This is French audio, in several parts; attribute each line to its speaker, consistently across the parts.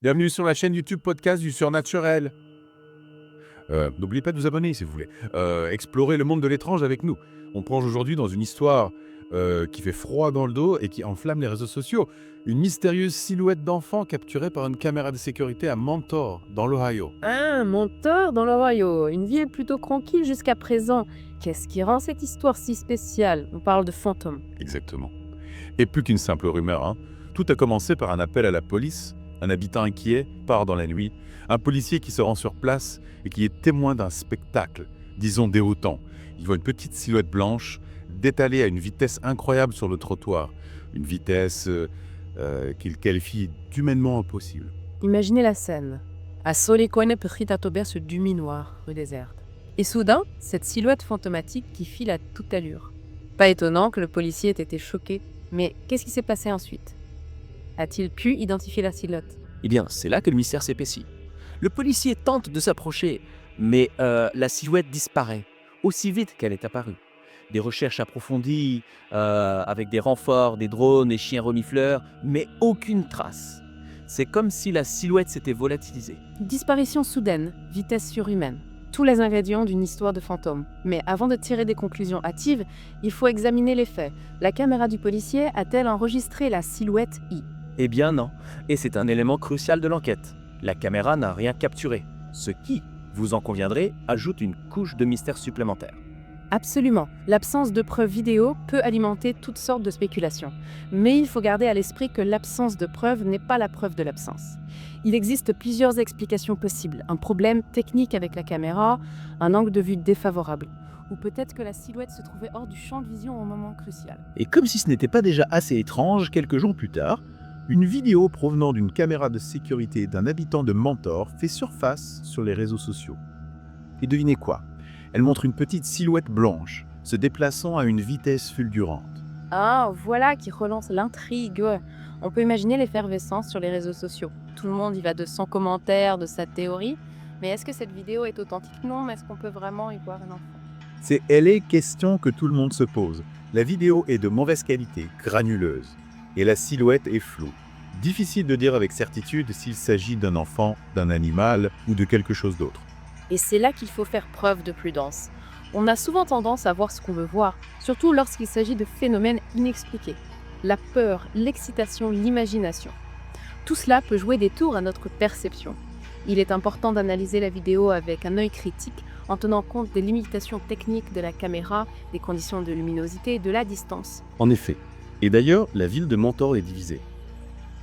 Speaker 1: Bienvenue sur la chaîne YouTube podcast du surnaturel. N'oubliez pas de vous abonner si vous voulez. Explorer le monde de l'étrange avec nous. On plonge aujourd'hui dans une histoire qui fait froid dans le dos et qui enflamme les réseaux sociaux. Une mystérieuse silhouette d'enfant capturée par une caméra de sécurité à Mentor, dans l'Ohio.
Speaker 2: Ah, Mentor dans l'Ohio, une ville plutôt tranquille jusqu'à présent. Qu'est-ce qui rend cette histoire si spéciale? On parle de fantômes.
Speaker 1: Exactement. Et plus qu'une simple rumeur, hein. Tout a commencé par un appel à la police. Un habitant inquiet part dans la nuit. Un policier qui se rend sur place et qui est témoin d'un spectacle, disons déroutant. Il voit une petite silhouette blanche détalée à une vitesse incroyable sur le trottoir. Une vitesse qu'il qualifie d'humainement impossible.
Speaker 2: Imaginez la scène. À Solicone Petritatoberce du Minoir, rue déserte. Et soudain, cette silhouette fantomatique qui file à toute allure. Pas étonnant que le policier ait été choqué. Mais qu'est-ce qui s'est passé ensuite? A-t-il pu identifier la silhouette?
Speaker 3: Eh bien, c'est là que le mystère s'épaissit. Le policier tente de s'approcher, mais la silhouette disparaît, aussi vite qu'elle est apparue. Des recherches approfondies, avec des renforts, des drones, des chiens renifleurs, mais aucune trace. C'est comme si la silhouette s'était volatilisée.
Speaker 2: Disparition soudaine, vitesse surhumaine. Tous les ingrédients d'une histoire de fantôme. Mais avant de tirer des conclusions hâtives, il faut examiner les faits. La caméra du policier a-t-elle enregistré la silhouette I?
Speaker 3: Eh bien non, et c'est un élément crucial de l'enquête. La caméra n'a rien capturé, ce qui, vous en conviendrez, ajoute une couche de mystère supplémentaire.
Speaker 2: Absolument. L'absence de preuves vidéo peut alimenter toutes sortes de spéculations. Mais il faut garder à l'esprit que l'absence de preuves n'est pas la preuve de l'absence. Il existe plusieurs explications possibles. Un problème technique avec la caméra, un angle de vue défavorable. Ou peut-être que la silhouette se trouvait hors du champ de vision au moment crucial.
Speaker 4: Et comme si ce n'était pas déjà assez étrange, quelques jours plus tard, une vidéo provenant d'une caméra de sécurité d'un habitant de Mentor fait surface sur les réseaux sociaux. Et devinez quoi? Elle montre une petite silhouette blanche, se déplaçant à une vitesse fulgurante.
Speaker 2: Ah, voilà qui relance l'intrigue. On peut imaginer l'effervescence sur les réseaux sociaux. Tout le monde y va de son commentaire, de sa théorie. Mais est-ce que cette vidéo est authentique? Non, mais est-ce qu'on peut vraiment y voir un enfant?
Speaker 4: C'est elle est question que tout le monde se pose. La vidéo est de mauvaise qualité, granuleuse, et la silhouette est floue. Difficile de dire avec certitude s'il s'agit d'un enfant, d'un animal ou de quelque chose d'autre.
Speaker 2: Et c'est là qu'il faut faire preuve de prudence. On a souvent tendance à voir ce qu'on veut voir, surtout lorsqu'il s'agit de phénomènes inexpliqués. La peur, l'excitation, l'imagination. Tout cela peut jouer des tours à notre perception. Il est important d'analyser la vidéo avec un œil critique en tenant compte des limitations techniques de la caméra, des conditions de luminosité et de la distance.
Speaker 5: En effet. Et d'ailleurs, la ville de Mentor est divisée.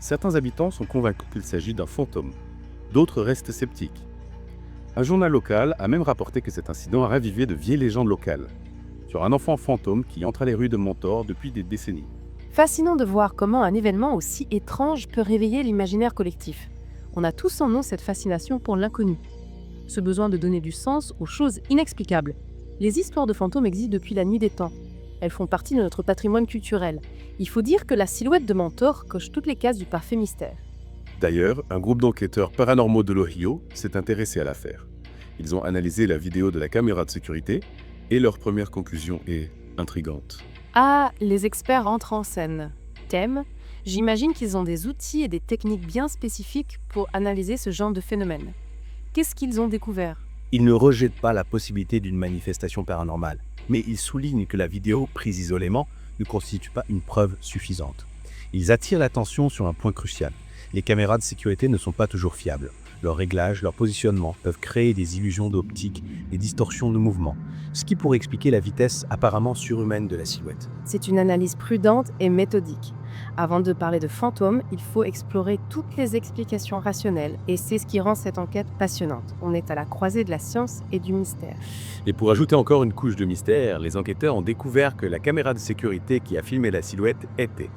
Speaker 5: Certains habitants sont convaincus qu'il s'agit d'un fantôme. D'autres restent sceptiques. Un journal local a même rapporté que cet incident a ravivé de vieilles légendes locales sur un enfant fantôme qui entre les rues de Mentor depuis des décennies.
Speaker 2: Fascinant de voir comment un événement aussi étrange peut réveiller l'imaginaire collectif. On a tous en nous cette fascination pour l'inconnu. Ce besoin de donner du sens aux choses inexplicables. Les histoires de fantômes existent depuis la nuit des temps. Elles font partie de notre patrimoine culturel. Il faut dire que la silhouette de Mentor coche toutes les cases du parfait mystère.
Speaker 5: D'ailleurs, un groupe d'enquêteurs paranormaux de l'Ohio s'est intéressé à l'affaire. Ils ont analysé la vidéo de la caméra de sécurité et leur première conclusion est intrigante.
Speaker 2: Ah, les experts entrent en scène. Thème, j'imagine qu'ils ont des outils et des techniques bien spécifiques pour analyser ce genre de phénomène. Qu'est-ce qu'ils ont découvert?
Speaker 4: Ils ne rejettent pas la possibilité d'une manifestation paranormale, mais ils soulignent que la vidéo prise isolément ne constitue pas une preuve suffisante. Ils attirent l'attention sur un point crucial. Les caméras de sécurité ne sont pas toujours fiables. Leur réglage, leur positionnement peuvent créer des illusions d'optique, des distorsions de mouvement, ce qui pourrait expliquer la vitesse apparemment surhumaine de la silhouette.
Speaker 2: C'est une analyse prudente et méthodique. Avant de parler de fantômes, il faut explorer toutes les explications rationnelles et c'est ce qui rend cette enquête passionnante. On est à la croisée de la science et du mystère.
Speaker 5: Et pour ajouter encore une couche de mystère, les enquêteurs ont découvert que la caméra de sécurité qui a filmé la silhouette était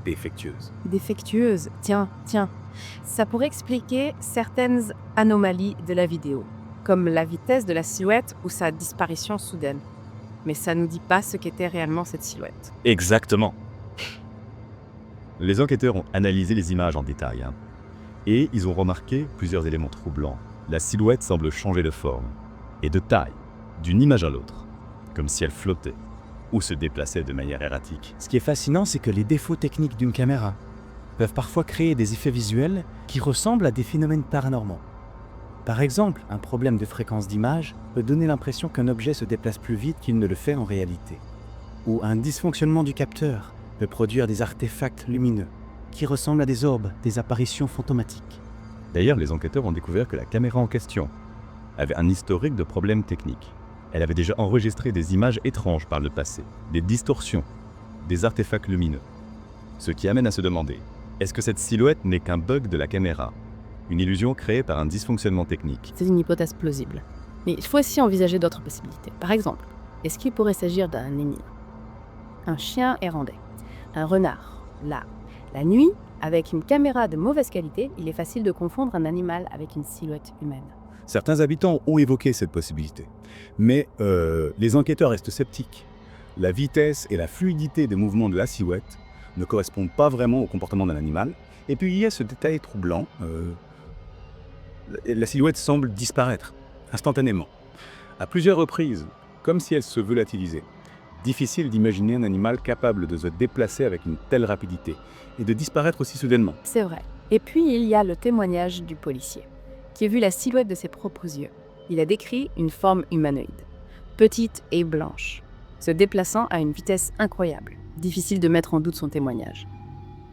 Speaker 5: défectueuse.
Speaker 2: Défectueuse, tiens. Ça pourrait expliquer certaines anomalies de la vidéo, comme la vitesse de la silhouette ou sa disparition soudaine. Mais ça ne nous dit pas ce qu'était réellement cette silhouette.
Speaker 6: Exactement. Les enquêteurs ont analysé les images en détail, et ils ont remarqué plusieurs éléments troublants. La silhouette semble changer de forme et de taille d'une image à l'autre, comme si elle flottait ou se déplaçait de manière erratique.
Speaker 7: Ce qui est fascinant, c'est que les défauts techniques d'une caméra
Speaker 4: peuvent parfois créer des effets visuels qui ressemblent à des phénomènes paranormaux. Par exemple, un problème de fréquence d'image peut donner l'impression qu'un objet se déplace plus vite qu'il ne le fait en réalité. Ou un dysfonctionnement du capteur peut produire des artefacts lumineux qui ressemblent à des orbes, des apparitions fantomatiques.
Speaker 6: D'ailleurs, les enquêteurs ont découvert que la caméra en question avait un historique de problèmes techniques. Elle avait déjà enregistré des images étranges par le passé, des distorsions, des artefacts lumineux. Ce qui amène à se demander, est-ce que cette silhouette n'est qu'un bug de la caméra, une illusion créée par un dysfonctionnement technique?
Speaker 2: C'est une hypothèse plausible. Mais il faut aussi envisager d'autres possibilités. Par exemple, est-ce qu'il pourrait s'agir d'un énigme? Un chien errandais, un renard, là. La nuit, avec une caméra de mauvaise qualité, il est facile de confondre un animal avec une silhouette humaine.
Speaker 4: Certains habitants ont évoqué cette possibilité, mais les enquêteurs restent sceptiques. La vitesse et la fluidité des mouvements de la silhouette ne correspondent pas vraiment au comportement d'un animal. Et puis il y a ce détail troublant, la silhouette semble disparaître instantanément, à plusieurs reprises, comme si elle se volatilisait. Difficile d'imaginer un animal capable de se déplacer avec une telle rapidité et de disparaître aussi soudainement.
Speaker 2: C'est vrai. Et puis il y a le témoignage du policier, qui a vu la silhouette de ses propres yeux. Il a décrit une forme humanoïde, petite et blanche, se déplaçant à une vitesse incroyable. Difficile de mettre en doute son témoignage.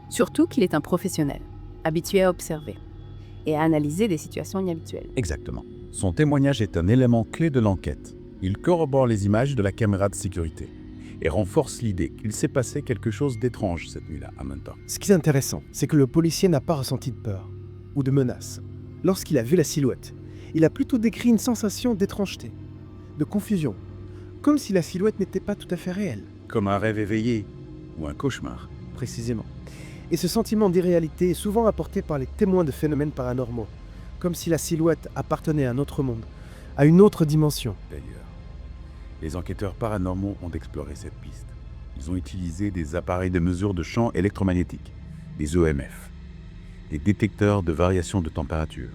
Speaker 2: Surtout qu'il est un professionnel, habitué à observer et à analyser des situations inhabituelles.
Speaker 1: Exactement. Son témoignage est un élément clé de l'enquête. Il corrobore les images de la caméra de sécurité et renforce l'idée qu'il s'est passé quelque chose d'étrange cette nuit-là à Munster.
Speaker 7: Ce qui est intéressant, c'est que le policier n'a pas ressenti de peur ou de menace. Lorsqu'il a vu la silhouette, il a plutôt décrit une sensation d'étrangeté, de confusion, comme si la silhouette n'était pas tout à fait réelle.
Speaker 1: Comme un rêve éveillé ou un cauchemar.
Speaker 7: Précisément. Et ce sentiment d'irréalité est souvent apporté par les témoins de phénomènes paranormaux, comme si la silhouette appartenait à un autre monde, à une autre dimension.
Speaker 1: D'ailleurs, les enquêteurs paranormaux ont exploré cette piste. Ils ont utilisé des appareils de mesure de champs électromagnétiques, des EMF, des détecteurs de variation de température,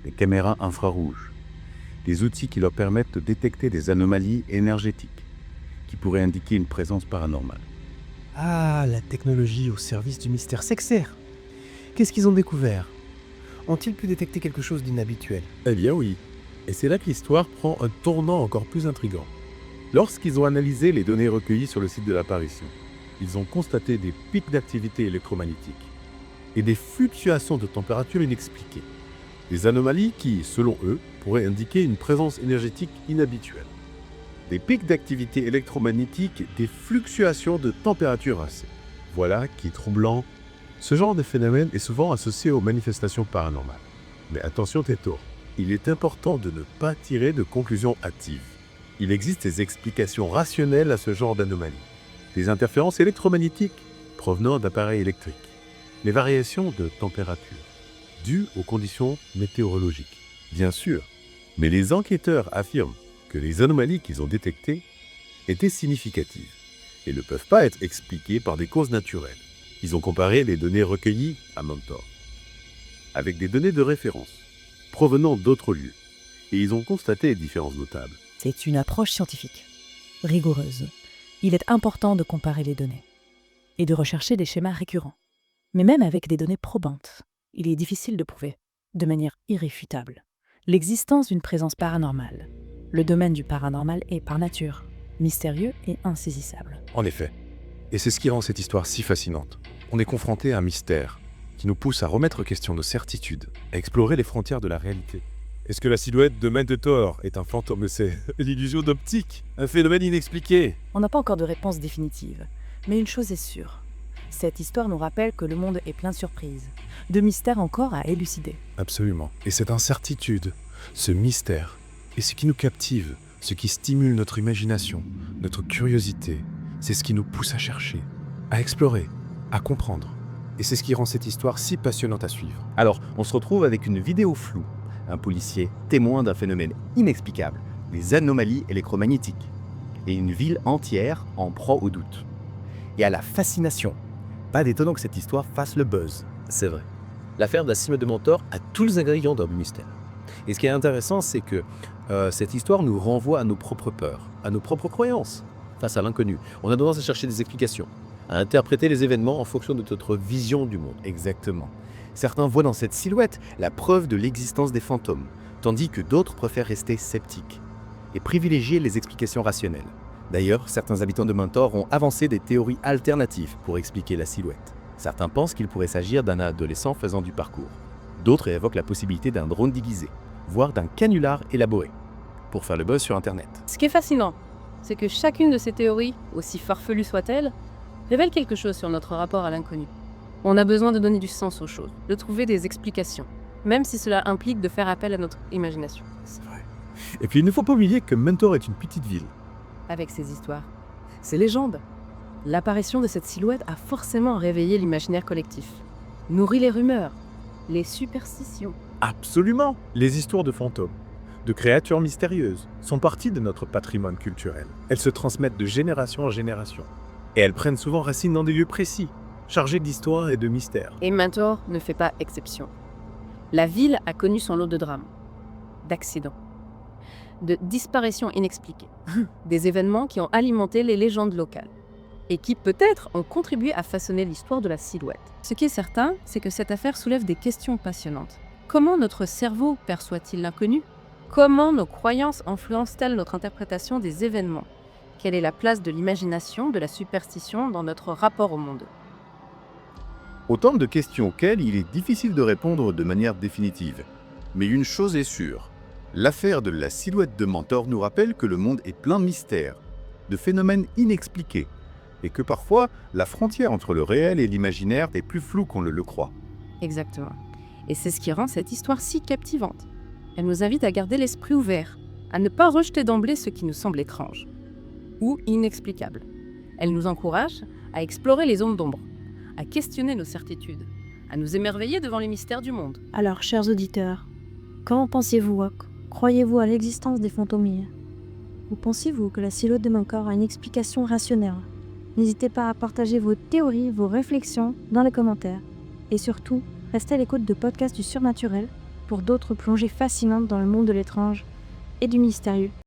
Speaker 1: des caméras infrarouges, des outils qui leur permettent de détecter des anomalies énergétiques qui pourraient indiquer une présence paranormale.
Speaker 7: Ah, la technologie au service du mystère sexaire. Qu'est-ce qu'ils ont découvert? Ont-ils pu détecter quelque chose d'inhabituel?
Speaker 5: Eh bien oui, et c'est là que l'histoire prend un tournant encore plus intrigant. Lorsqu'ils ont analysé les données recueillies sur le site de l'apparition, ils ont constaté des pics d'activité électromagnétique et des fluctuations de température inexpliquées. Des anomalies qui, selon eux, pourraient indiquer une présence énergétique inhabituelle. Des pics d'activité électromagnétique, des fluctuations de température assez. Voilà qui est troublant. Ce genre de phénomène est souvent associé aux manifestations paranormales. Mais attention Této, il est important de ne pas tirer de conclusions hâtives. Il existe des explications rationnelles à ce genre d'anomalie. Des interférences électromagnétiques provenant d'appareils électriques. Les variations de température dues aux conditions météorologiques. Bien sûr, mais les enquêteurs affirment que les anomalies qu'ils ont détectées étaient significatives et ne peuvent pas être expliquées par des causes naturelles. Ils ont comparé les données recueillies à Montauk avec des données de référence provenant d'autres lieux et ils ont constaté des différences notables.
Speaker 8: C'est une approche scientifique, rigoureuse. Il est important de comparer les données et de rechercher des schémas récurrents. Mais même avec des données probantes, il est difficile de prouver, de manière irréfutable, l'existence d'une présence paranormale. Le domaine du paranormal est par nature mystérieux et insaisissable.
Speaker 5: En effet, et c'est ce qui rend cette histoire si fascinante. On est confronté à un mystère qui nous pousse à remettre question nos certitudes, à explorer les frontières de la réalité. Est-ce que la silhouette de Mentor est un fantôme? C'est l'illusion d'optique, un phénomène inexpliqué.
Speaker 8: On n'a pas encore de réponse définitive, mais une chose est sûre. Cette histoire nous rappelle que le monde est plein de surprises, de mystères encore à élucider.
Speaker 5: Absolument. Et cette incertitude, ce mystère, est ce qui nous captive, ce qui stimule notre imagination, notre curiosité. C'est ce qui nous pousse à chercher, à explorer, à comprendre. Et c'est ce qui rend cette histoire si passionnante à suivre.
Speaker 4: Alors, on se retrouve avec une vidéo floue. Un policier témoin d'un phénomène inexplicable, les anomalies électromagnétiques. Et une ville entière en proie au doute. Et à la fascination. Pas d'étonnant que cette histoire fasse le buzz.
Speaker 3: C'est vrai. L'affaire de la silhouette de Mentor a tous les ingrédients d'un mystère.
Speaker 4: Et ce qui est intéressant, c'est que cette histoire nous renvoie à nos propres peurs, à nos propres croyances face à l'inconnu. On a tendance à chercher des explications. à interpréter les événements en fonction de notre vision du monde. Exactement. Certains voient dans cette silhouette la preuve de l'existence des fantômes, tandis que d'autres préfèrent rester sceptiques et privilégier les explications rationnelles. D'ailleurs, certains habitants de Mentor ont avancé des théories alternatives pour expliquer la silhouette. Certains pensent qu'il pourrait s'agir d'un adolescent faisant du parcours. D'autres évoquent la possibilité d'un drone déguisé, voire d'un canular élaboré, pour faire le buzz sur Internet.
Speaker 2: Ce qui est fascinant, c'est que chacune de ces théories, aussi farfelue soit-elle, révèle quelque chose sur notre rapport à l'inconnu. On a besoin de donner du sens aux choses, de trouver des explications, même si cela implique de faire appel à notre imagination.
Speaker 1: C'est vrai. Et puis il ne faut pas oublier que Mentor est une petite ville.
Speaker 2: Avec ces histoires, ces légendes, l'apparition de cette silhouette a forcément réveillé l'imaginaire collectif, nourri les rumeurs, les superstitions.
Speaker 1: Absolument. Les histoires de fantômes, de créatures mystérieuses, sont partie de notre patrimoine culturel. Elles se transmettent de génération en génération. Et elles prennent souvent racine dans des lieux précis, chargés d'histoire et de mystères.
Speaker 2: Et Mentor ne fait pas exception. La ville a connu son lot de drames, d'accidents, de disparitions inexpliquées, des événements qui ont alimenté les légendes locales et qui peut-être ont contribué à façonner l'histoire de la silhouette. Ce qui est certain, c'est que cette affaire soulève des questions passionnantes. Comment notre cerveau perçoit-il l'inconnu ? Comment nos croyances influencent-elles notre interprétation des événements ? Quelle est la place de l'imagination, de la superstition dans notre rapport au monde ?
Speaker 5: Autant de questions auxquelles il est difficile de répondre de manière définitive. Mais une chose est sûre, l'affaire de la silhouette de Mentor nous rappelle que le monde est plein de mystères, de phénomènes inexpliqués, et que parfois, la frontière entre le réel et l'imaginaire est plus floue qu'on le croit.
Speaker 2: Exactement. Et c'est ce qui rend cette histoire si captivante. Elle nous invite à garder l'esprit ouvert, à ne pas rejeter d'emblée ce qui nous semble étrange ou inexplicable. Elle nous encourage à explorer les zones d'ombre, à questionner nos certitudes, à nous émerveiller devant les mystères du monde.
Speaker 9: Alors, chers auditeurs, qu'en pensez-vous? Croyez-vous à l'existence des fantômes? Ou pensez-vous que la silhouette de Mentor a une explication rationnelle? N'hésitez pas à partager vos théories, vos réflexions dans les commentaires. Et surtout, restez à l'écoute de podcasts du surnaturel pour d'autres plongées fascinantes dans le monde de l'étrange et du mystérieux.